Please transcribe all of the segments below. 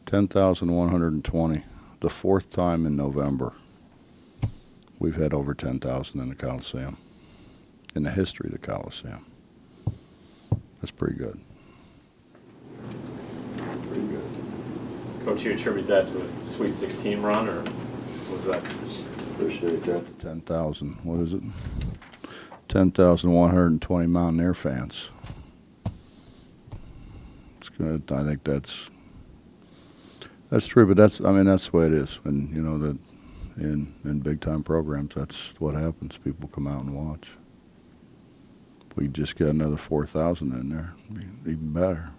10,120. The fourth time in November we've had over 10,000 in the Coliseum, in the history of the Coliseum. That's pretty good. Pretty good. Coach, you attribute that to a Sweet 16 run, or what was that? Appreciate that. 10,000. What is it? 10,120 Mountaineer fans. It's good. I think that's true, but that's the way it is. And you know that in big time programs, that's what happens. People come out and watch. If we just get another 4,000 in there, it'd be even better.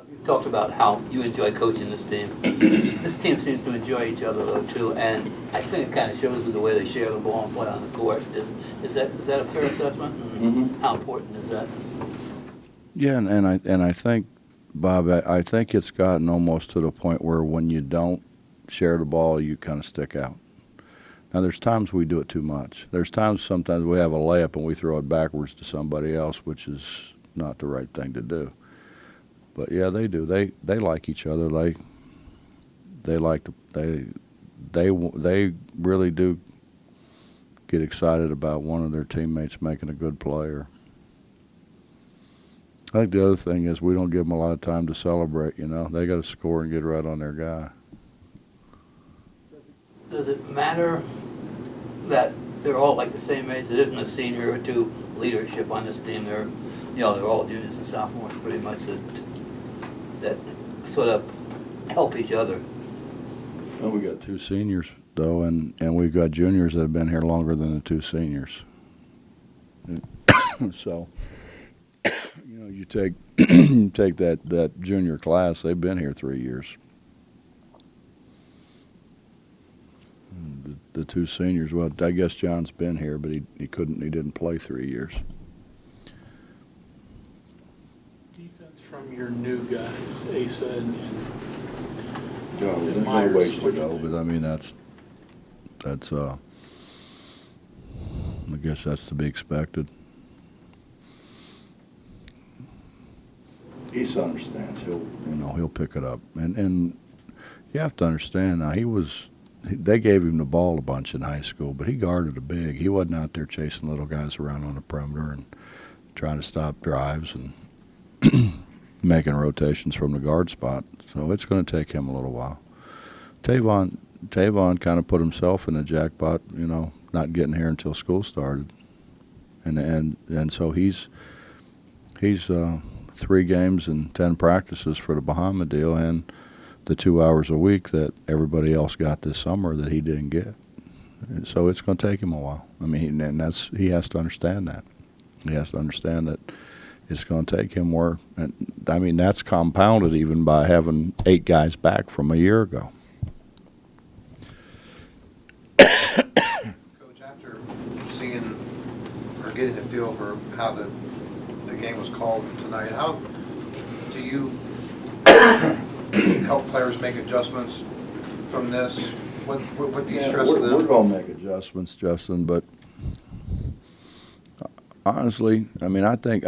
You talked about how you enjoy coaching this team. This team seems to enjoy each other though too, and I think it kind of shows with the way they share the ball and play on the court. Is that a fair assessment? Mm-hmm. How important is that? Yeah, and I think, Bob, I think it's gotten almost to the point where when you don't share the ball, you kind of stick out. Now, there's times we do it too much. There's times sometimes we have a layup and we throw it backwards to somebody else, which is not the right thing to do. But yeah, they do. They like each other. They really do get excited about one of their teammates making a good play. Or I think the other thing is we don't give them a lot of time to celebrate. You know, they got to score and get right on their guy. Does it matter that they're all like the same age? It isn't a senior or two leadership on this team. They're all juniors and sophomores pretty much that sort of help each other. Well, we got two seniors though, and we've got juniors that have been here longer than the two seniors. So, you know, you take that junior class, they've been here 3 years. The two seniors, well, I guess John's been here, but he didn't play 3 years. Defense from your new guys, Asa and There's no Myers, ways to what you go, think? but I mean that's I guess that's to be expected. He understands. He'll pick it up, and you have to understand now. They gave him the ball a bunch in high school, but he guarded a big. He wasn't out there chasing little guys around on the perimeter and trying to stop drives and making rotations from the guard spot. So it's going to take him a little while. Tavon kind of put himself in a jackpot, you know, not getting here until school started, and so he's 3 games and 10 practices for the Bahama deal and the 2 hours a week that everybody else got this summer that he didn't get. And so it's going to take him a while. I mean, and he has to understand that. He has to understand that it's going to take him more. And I mean, that's compounded even by having 8 guys back from a year ago. Coach, after seeing or getting a feel for how the game was called tonight, how do you help players make adjustments from this? What do you stress to them? We're going to make adjustments, Justin, but honestly, I mean, I think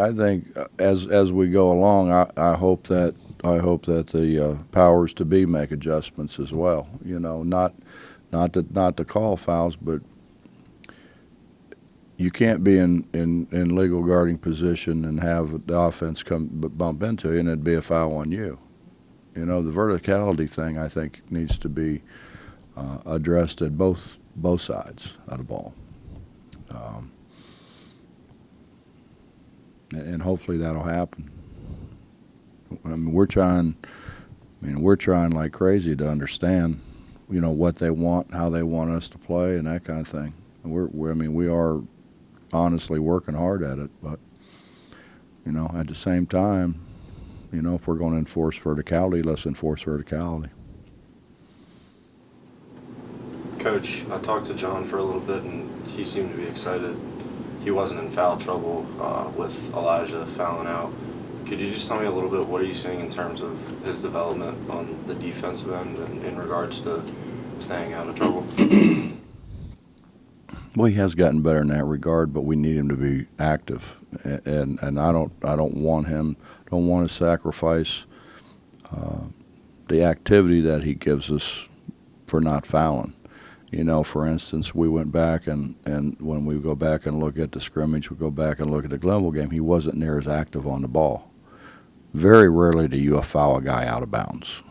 as we go along, I hope that the powers to be make adjustments as well. You know, not to call fouls, but you can't be in legal guarding position and have the offense bump into you and it'd be a foul on you. You know, the verticality thing I think needs to be addressed at both sides of the ball, and hopefully that'll happen. I mean, we're trying like crazy to understand, you know, what they want, how they want us to play, and that kind of thing. We are honestly working hard at it, but you know, at the same time, you know, if we're going to enforce verticality, let's enforce verticality. Coach, I talked to John for a little bit, and he seemed to be excited. He wasn't in foul trouble with Elijah fouling out. Could you just tell me a little bit, what are you seeing in terms of his development on the defensive end and in regards to staying out of trouble? Well, he has gotten better in that regard, but we need him to be active, and I don't want to sacrifice the activity that he gives us for not fouling. You know, for instance, we went back and when we go back and look at the scrimmage, we go back and look at the Glenville game, he wasn't near as active on the ball. Very rarely do you foul a guy out of bounds,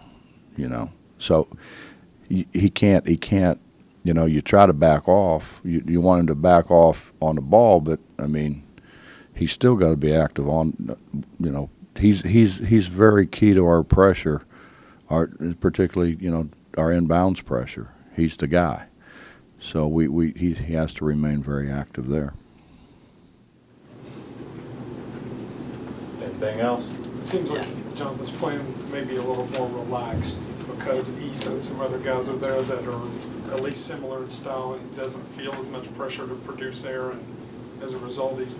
you know. So he can't, you know, you try to back off. You want him to back off on the ball, but, I mean, he's still got to be active on, you know. He's very key to our pressure, particularly, you know, our inbounds pressure. He's the guy. So he has to remain very active there. Anything else? It seems like Jonathan's playing maybe a little more relaxed because Issa and some other guys are there that are at least similar in style, and he doesn't feel as much pressure to produce there, and as a result he's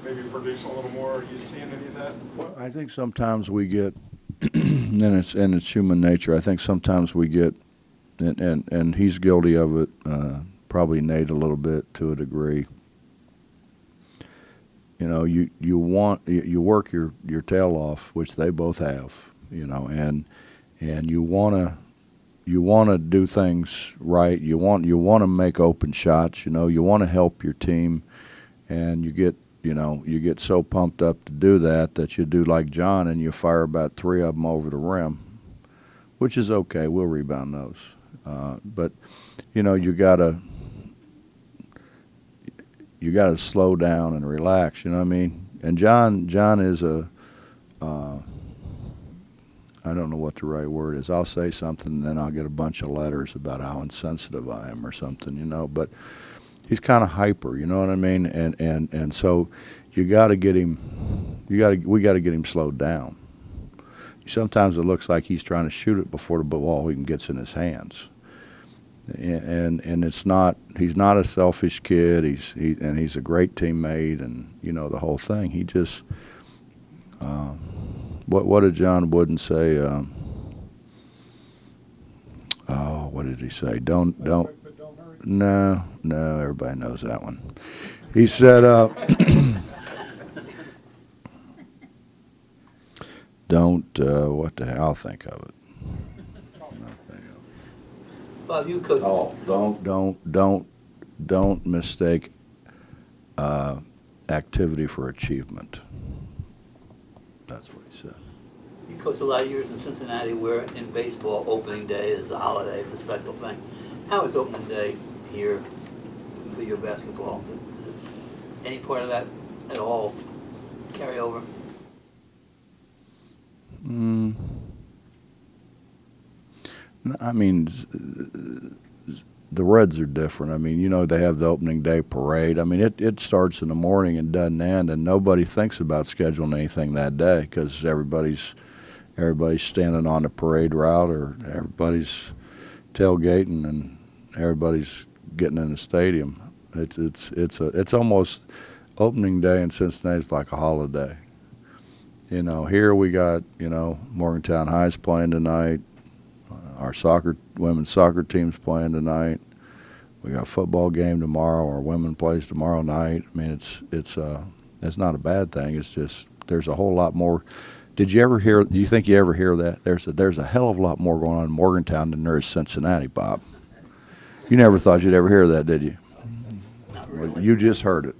maybe producing a little more. Are you seeing any of that? Well, I think sometimes we get, and it's human nature, I think sometimes we get, and he's guilty of it, probably Nate a little bit to a degree. You know, you work your tail off, which they both have, you know, and you wanna do things right. You wanna make open shots. You know, you wanna help your team, and you get so pumped up to do that you do like John and you fire about 3 of them over the rim, which is okay. We'll rebound those. But you know, you gotta slow down and relax. You know what I mean? And John is I don't know what the right word is. I'll say something and then I'll get a bunch of letters about how insensitive I am or something, you know. But he's kind of hyper, you know what I mean? And so we got to get him slowed down. Sometimes it looks like he's trying to shoot it before the ball even gets in his hands. And it's not. He's not a selfish kid. He's a great teammate, and you know the whole thing. He just what did John Wooden say? What did he say? Don't. No. Everybody knows that one. He said, "Don't." What the hell? I'll think of it. Bob, you coach. Don't mistake activity for achievement. That's what he said. You coached a lot of years in Cincinnati, where in baseball, opening day is a holiday, it's a special thing. How is opening day here for your basketball? Does it, any part of that at all carry over? I mean, the Reds are different. I mean, you know, they have the opening day parade. I mean, it starts in the morning and doesn't end, and nobody thinks about scheduling anything that day because everybody's standing on the parade route, or everybody's tailgating, and everybody's getting in the stadium. It's almost opening day in Cincinnati is like a holiday. You know, here we got, you know, Morgantown High's playing tonight. Our women's soccer team's playing tonight. We got a football game tomorrow. Our women plays tomorrow night. I mean, it's not a bad thing. It's just there's a whole lot more. Do you think you ever hear that? There's a hell of a lot more going on in Morgantown than there is Cincinnati, Bob. You never thought you'd ever hear that, did you? Not really. Well, you just heard it.